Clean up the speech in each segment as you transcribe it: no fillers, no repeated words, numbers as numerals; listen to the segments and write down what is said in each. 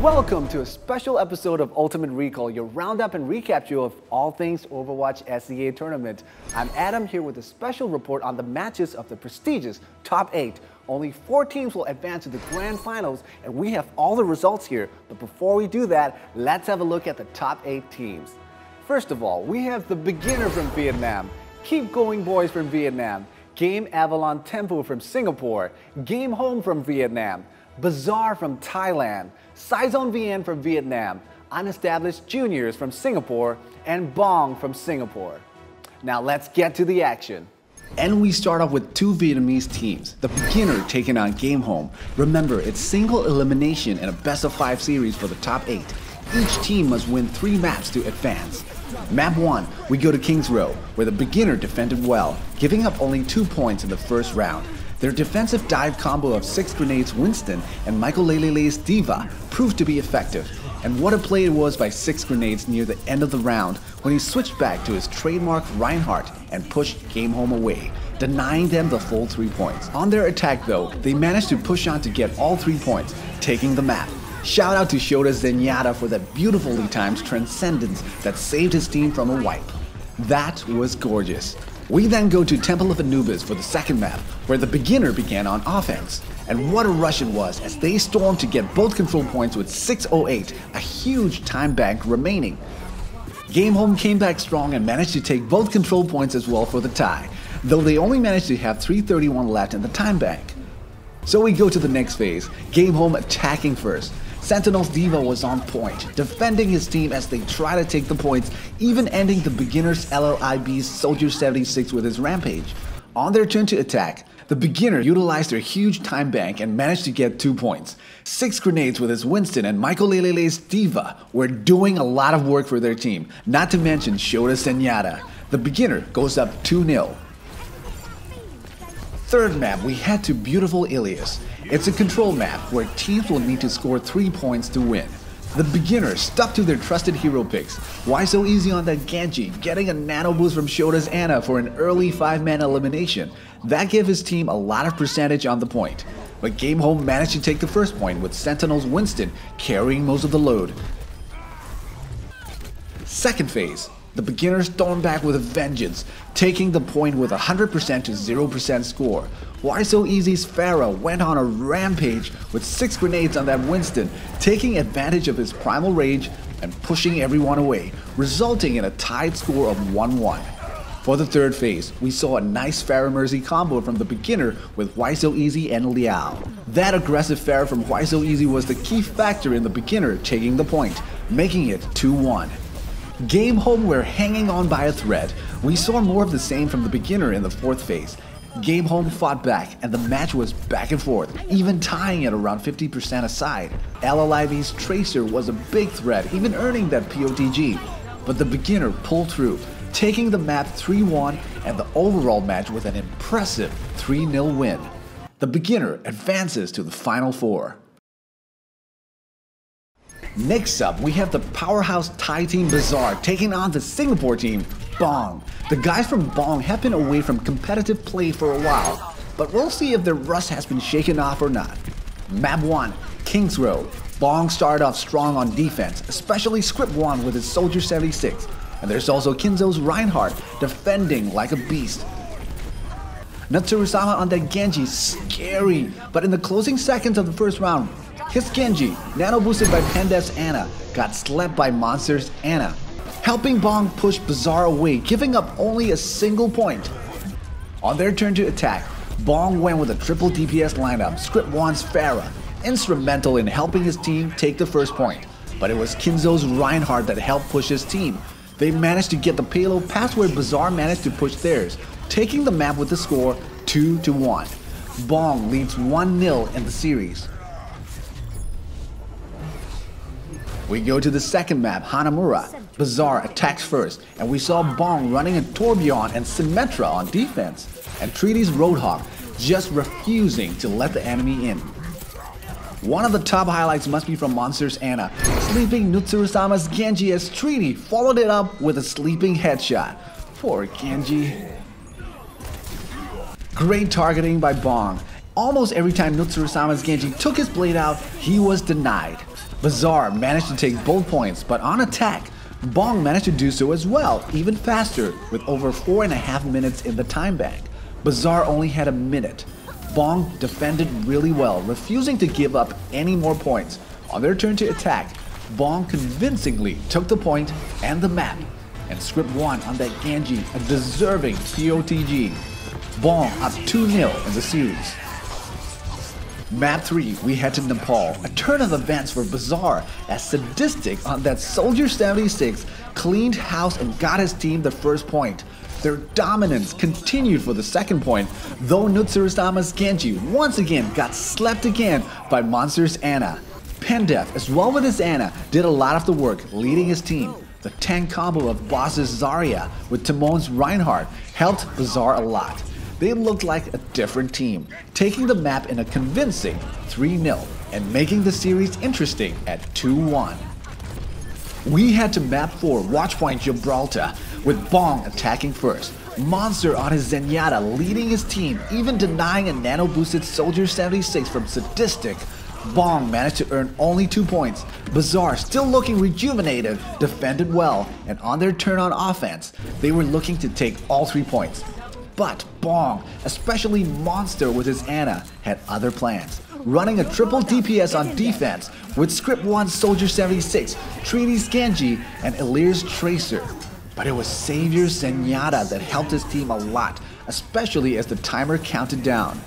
Welcome to a special episode of Ultimate Recall, your roundup and recap show of all things Overwatch SEA Tournament. I'm Adam here with a special report on the matches of the prestigious Top 8. Only 4 teams will advance to the Grand Finals, and we have all the results here. But before we do that, let's have a look at the Top 8 teams. First of all, we have the Beginner from Vietnam, Keep Going Boys from Vietnam, Game Avalon Tempo from Singapore, Game Home from Vietnam, Bazaar from Thailand, Saizon VN from Vietnam, Unestablished Juniors from Singapore, and Bong from Singapore. Now let's get to the action. And we start off with 2 Vietnamese teams, the Beginner taking on Game Home. Remember, it's single elimination in a best-of-5 series for the top 8. Each team must win 3 maps to advance. Map 1, we go to King's Row, where the Beginner defended well, giving up only 2 points in the first round. Their defensive dive combo of 6 grenades Winston and Michael Lele's Diva proved to be effective. And what a play it was by 6 grenades near the end of the round when he switched back to his trademark Reinhardt and pushed Game Home away, denying them the full 3 points. On their attack though, they managed to push on to get all 3 points, taking the map. Shout out to Shota Zenyatta for that beautifully timed transcendence that saved his team from a wipe. That was gorgeous. We then go to Temple of Anubis for the second map, where the Beginner began on offense. And what a rush it was as they stormed to get both control points with 6:08, a huge time bank remaining. Game Home came back strong and managed to take both control points as well for the tie, though they only managed to have 3:31 left in the time bank. So we go to the next phase, Game Home attacking first. Sentinel's Diva was on point, defending his team as they try to take the points, even ending the Beginner's LLIB's Soldier 76 with his Rampage. On their turn to attack, the Beginner utilized their huge time bank and managed to get 2 points. 6 grenades with his Winston and Michael Lele's Diva were doing a lot of work for their team, not to mention Shota Zenyatta. The Beginner goes up 2-0. Third map, we head to beautiful Ilias. It's a control map where teams will need to score 3 points to win. The Beginners stuck to their trusted hero picks. Why so easy on that Genji, getting a nano boost from Shota's Ana for an early 5-man elimination. That gave his team a lot of percentage on the point. But Game Home managed to take the first point with Sentinel's Winston carrying most of the load. Second phase, the Beginners stormed back with a vengeance, taking the point with 100% to 0% score. Why So Easy's Pharah went on a rampage with 6 grenades on that Winston, taking advantage of his primal rage and pushing everyone away, resulting in a tied score of 1-1. For the third phase, we saw a nice Pharah Mercy combo from the Beginner with Why So Easy and Liao. That aggressive Pharah from Why So Easy was the key factor in the Beginner taking the point, making it 2-1. Game Home were hanging on by a thread. We saw more of the same from the Beginner in the fourth phase. Game Home fought back and the match was back and forth, even tying at around 50% aside. LLIV's Tracer was a big threat, even earning that POTG. But the Beginner pulled through, taking the map 3-1 and the overall match with an impressive 3-0 win. The Beginner advances to the Final 4. Next up, we have the powerhouse Thai team Bazaar taking on the Singapore team Bong. The guys from Bong have been away from competitive play for a while, but we'll see if their rust has been shaken off or not. Map 1, King's Row. Bong started off strong on defense, especially Script 1 with his Soldier 76. And there's also Kinzo's Reinhardt defending like a beast. Natsurusama on that Genji, scary, but in the closing seconds of the first round, his Genji, nano boosted by Pendev's Ana, got slept by Monster's Ana, helping Bong push Bazaar away, giving up only a single point. On their turn to attack, Bong went with a triple DPS lineup, Script 1's Pharah, instrumental in helping his team take the first point. But it was Kinzo's Reinhardt that helped push his team. They managed to get the payload past where Bazaar managed to push theirs, taking the map with the score 2-1. Bong leads 1-0 in the series. We go to the second map, Hanamura. Bazaar attacks first, and we saw Bong running a Tourbillon and Symmetra on defense, and Treaty's Roadhog just refusing to let the enemy in. One of the top highlights must be from Monster's Ana, sleeping Natsurusama's Genji as Treaty followed it up with a sleeping headshot. Poor Genji. Great targeting by Bong. Almost every time Natsurusama's Genji took his blade out, he was denied. Bazaar managed to take both points, but on attack, Bong managed to do so as well, even faster, with over 4.5 minutes in the time bank. Bazaar only had a minute. Bong defended really well, refusing to give up any more points. On their turn to attack, Bong convincingly took the point and the map, and Script won on that Genji, a deserving POTG. Bong up 2-0 in the series. Map 3, we head to Nepal, a turn of events for Bazaar, as Sadistic on that Soldier 76 cleaned house and got his team the first point. Their dominance continued for the second point, though Nutsurasama's Genji once again got slept again by Monster's Ana. Pendef, as well with his Ana, did a lot of the work, leading his team. The tank combo of Boss's Zarya with Timon's Reinhardt helped Bazaar a lot. They looked like a different team, taking the map in a convincing 3-0 and making the series interesting at 2-1. We head to map 4, Watchpoint Gibraltar, with Bong attacking first. Monster on his Zenyatta leading his team, even denying a nano-boosted Soldier 76 from Sadistic. Bong managed to earn only 2 points. Bazaar, still looking rejuvenated, defended well, and on their turn on offense, they were looking to take all 3 points. But Bong, especially Monster with his Ana, had other plans. Running a triple DPS on defense with Script 1 Soldier 76, Treaty's Genji, and Ilir's Tracer. But it was Savior's Zenyatta that helped his team a lot, especially as the timer counted down.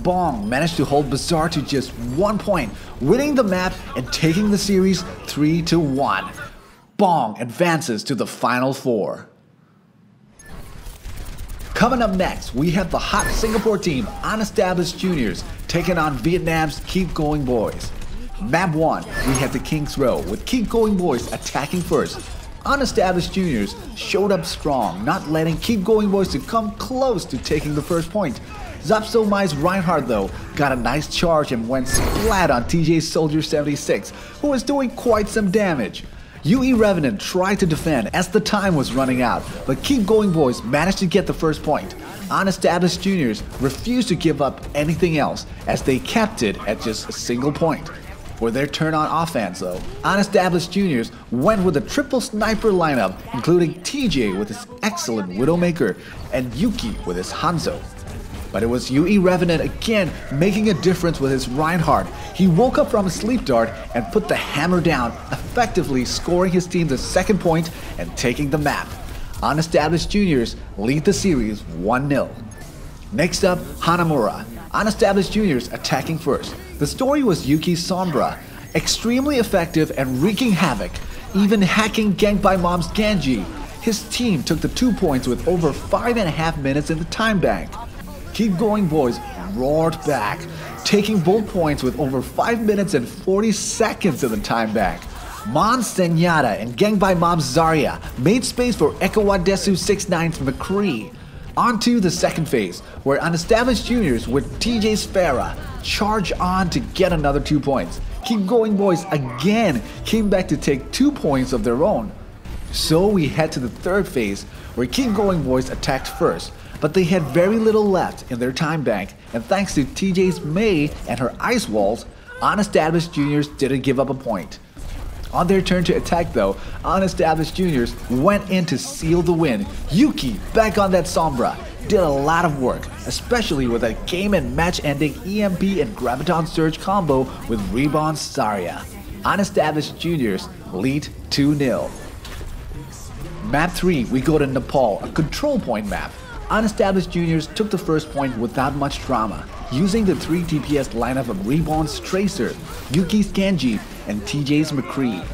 Bong managed to hold Bazaar to just 1 point, winning the map and taking the series 3-1. Bong advances to the Final 4. Coming up next, we have the hot Singapore team, Unestablished Juniors, taking on Vietnam's Keep Going Boys. Map 1, we had the King's Row, with Keep Going Boys attacking first. Unestablished Juniors showed up strong, not letting Keep Going Boys to come close to taking the first point. Zapsomai's Reinhardt, though, got a nice charge and went splat on TJ's Soldier 76, who was doing quite some damage. UE Revenant tried to defend as the time was running out, but Keep Going Boys managed to get the first point. Unestablished Juniors refused to give up anything else, as they kept it at just a single point. For their turn on offense, though, Unestablished Juniors went with a triple sniper lineup, including TJ with his excellent Widowmaker and Yuki with his Hanzo. But it was UE Revenant again making a difference with his Reinhardt. He woke up from a sleep dart and put the hammer down, effectively scoring his team the second point and taking the map. Unestablished Juniors lead the series 1-0. Next up, Hanamura. Unestablished Juniors attacking first. The story was Yuki Sombra, extremely effective and wreaking havoc, even hacking Gank by Mom's Genji. His team took the 2 points with over 5.5 minutes in the time bank. Keep Going Boys roared back, taking both points with over 5 minutes and 40 seconds in the time bank. Mon Zenyatta and Gang by Mom's Zarya made space for Ekawadesu 6'9's McCree. On to the second phase, where Unestablished Juniors with TJ's Farah charge on to get another 2 points. Keep Going Boys again came back to take 2 points of their own. So we head to the third phase, where Keep Going Boys attacked first, but they had very little left in their time bank, and thanks to TJ's Mei and her ice walls, Unestablished Juniors didn't give up a point. On their turn to attack though, Unestablished Juniors went in to seal the win. Yuki, back on that Sombra, did a lot of work, especially with that game and match ending EMP and Graviton Surge combo with Reborn's Zarya. Unestablished Juniors lead 2-0. Map 3, we go to Nepal, a control point map. Unestablished Juniors took the first point without much drama, using the 3 DPS lineup of Reborn's Tracer, Yuki's Genji, and TJ's McCree.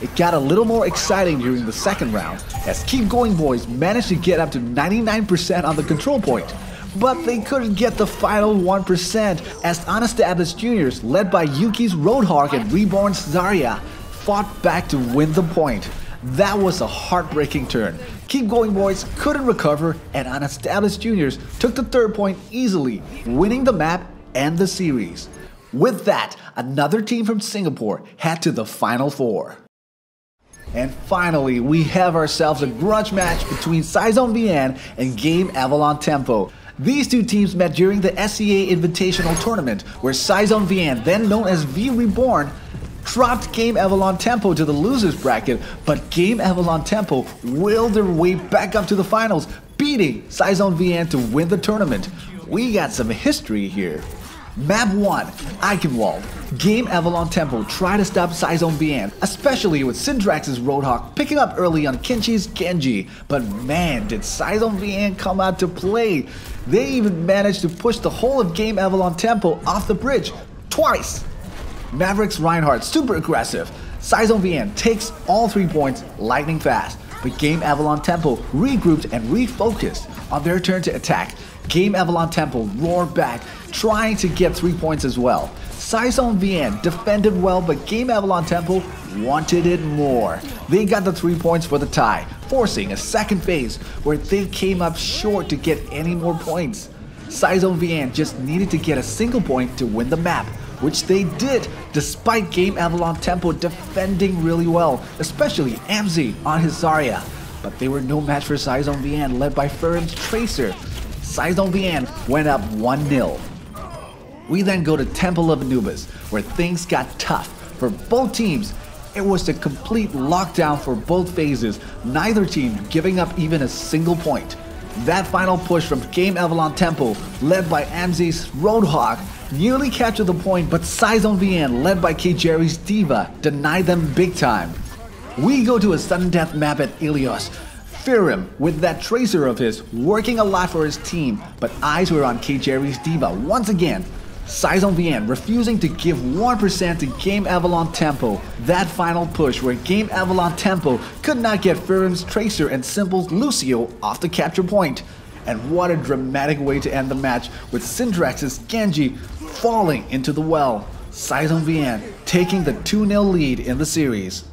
It got a little more exciting during the second round, as Keep Going Boys managed to get up to 99% on the control point. But they couldn't get the final 1%, as Unestablished Juniors, led by Yuki's Roadhog and Reborn's Zarya, fought back to win the point. That was a heartbreaking turn. Keep Going Boys couldn't recover, and Unestablished Juniors took the third point easily, winning the map and the series. With that, another team from Singapore head to the Final 4. And finally, we have ourselves a grudge match between Saison Vian and Game Avalon Tempo. These two teams met during the SEA Invitational Tournament, where Saison Vian, then known as V Reborn, dropped Game Avalon Tempo to the losers bracket, but Game Avalon Tempo willed their way back up to the finals, beating Saison VN to win the tournament. We got some history here. Map 1, Eichenwald. Game Avalon Tempo tried to stop Saison VN, especially with Syndrax's Roadhog picking up early on Kinchi's Genji. But man, did Saison VN come out to play. They even managed to push the whole of Game Avalon Tempo off the bridge twice. Mavericks Reinhardt super aggressive. Saison VN takes all 3 points lightning fast, but Game Avalon Tempo regrouped and refocused. On their turn to attack, Game Avalon Tempo roared back, trying to get 3 points as well. Saison VN defended well, but Game Avalon Tempo wanted it more. They got the 3 points for the tie, forcing a second phase where they came up short to get any more points. Saison VN just needed to get a single point to win the map, which they did despite Game Avalon Tempo defending really well, especially Amzi on his Zarya. But they were no match for Saison VN, led by Furim's Tracer. Saison VN went up 1-0. We then go to Temple of Anubis, where things got tough for both teams. It was a complete lockdown for both phases, neither team giving up even a single point. That final push from Game Avalon Tempo, led by Amzi's Roadhog, nearly captured the point, but Saison VN, led by K-Jerry's D.Va, denied them big time. We go to a sudden death map at Ilios. Furim, with that Tracer of his, working a lot for his team, but eyes were on K-Jerry's D.Va once again. Saison VN refusing to give 1% to Game Avalon Tempo. That final push where Game Avalon Tempo could not get Furim's Tracer and Simple's Lucio off the capture point. And what a dramatic way to end the match, with Syndrax's Genji falling into the well. Saison VN taking the 2-0 lead in the series.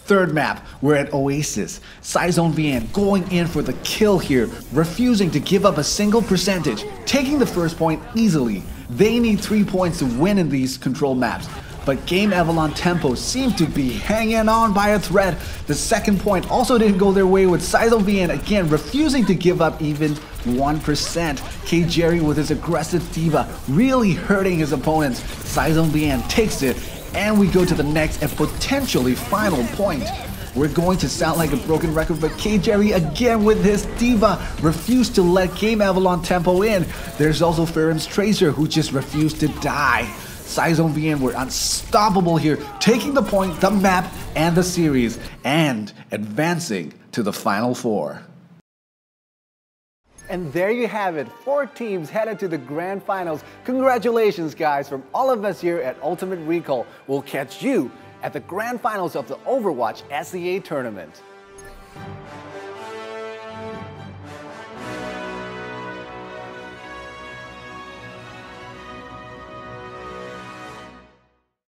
Third map, we're at Oasis. Saison VN going in for the kill here, refusing to give up a single percentage, taking the first point easily. They need 3 points to win in these control maps, but Game Avalon Tempo seemed to be hanging on by a thread. The second point also didn't go their way, with Saison VN again refusing to give up even 1%. K-Jerry with his aggressive D.Va really hurting his opponents. Saison VN takes it, and we go to the next and potentially final point. We're going to sound like a broken record, but K-Jerry again with his D.Va refused to let Game Avalon Tempo in. There's also Furim's Tracer, who just refused to die. Saison VN were unstoppable here, taking the point, the map, and the series, and advancing to the Final Four. And there you have it, 4 teams headed to the grand finals. Congratulations guys, from all of us here at Ultimate Recall. We'll catch you at the grand finals of the Overwatch SEA Tournament.